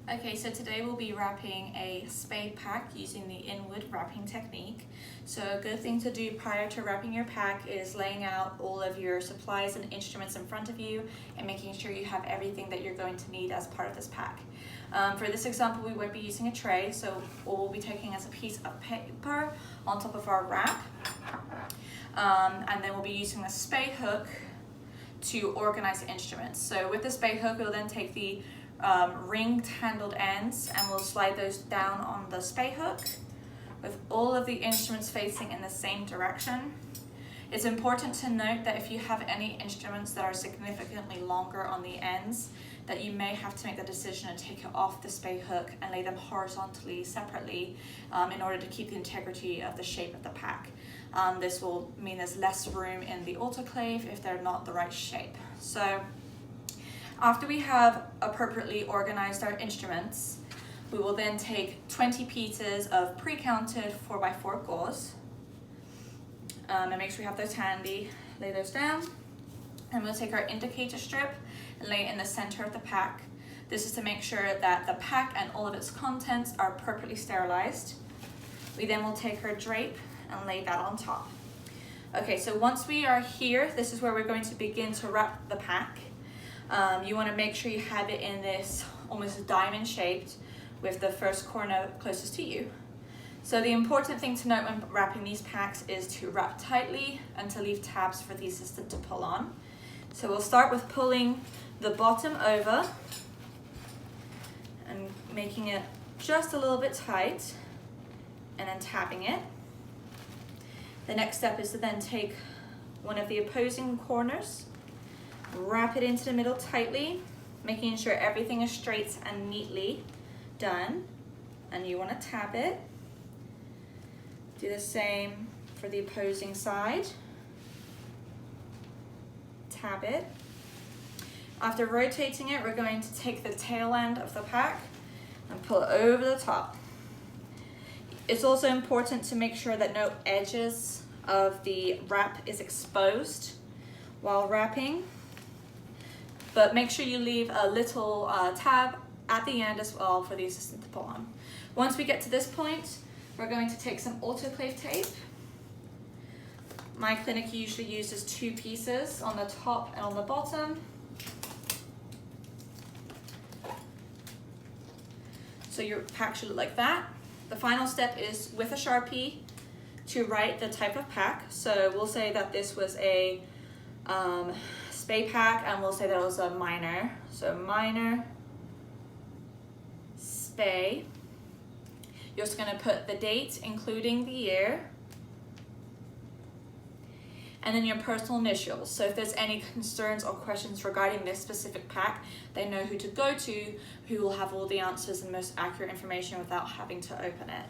Okay, so today we'll be wrapping a spade pack using the inward wrapping technique. So a good thing to do prior to wrapping your pack is laying out all of your supplies and instruments in front of you and making sure you have everything that you're going to need as part of this pack. For this example, we won't be using a tray, so all we'll be taking is a piece of paper on top of our wrap. And then we'll be using a spade hook to organize the instruments. So with the spade hook, we'll then take the ringed handled ends and we'll slide those down on the spade hook with all of the instruments facing in the same direction. It's important to note that if you have any instruments that are significantly longer on the ends, that you may have to make the decision to take it off the spade hook and lay them horizontally separately in order to keep the integrity of the shape of the pack. This will mean there's less room in the autoclave if they're not the right shape. So after we have appropriately organized our instruments, we will then take 20 pieces of pre-counted 4x4 gauze and make sure we have those handy, lay those down, and we'll take our indicator strip and lay it in the center of the pack. This is to make sure that the pack and all of its contents are appropriately sterilized. We then will take our drape and lay that on top. Okay, so once we are here, this is where we're going to begin to wrap the pack. You want to make sure you have it in this almost diamond shaped with the first corner closest to you. So the important thing to note when wrapping these packs is to wrap tightly and to leave tabs for the assistant to pull on. So we'll start with pulling the bottom over and making it just a little bit tight and then tapping it. The next step is to then take one of the opposing corners, wrap it into the middle tightly, making sure everything is straight and neatly done, and you want to tap it. Do the same for the opposing side. Tap it. After rotating it, we're going to take the tail end of the pack and pull it over the top. It's also important to make sure that no edges of the wrap is exposed while wrapping, but make sure you leave a little tab at the end as well for the assistant to pull on. Once we get to this point, we're going to take some autoclave tape. My clinic usually uses 2 pieces on the top and on the bottom. So your pack should look like that. The final step is with a Sharpie to write the type of pack. So we'll say that this was a spade pack, and we'll say that it was a minor. So minor spade. You're just going to put the date, including the year, and then your personal initials. So if there's any concerns or questions regarding this specific pack, they know who to go to, who will have all the answers and most accurate information without having to open it.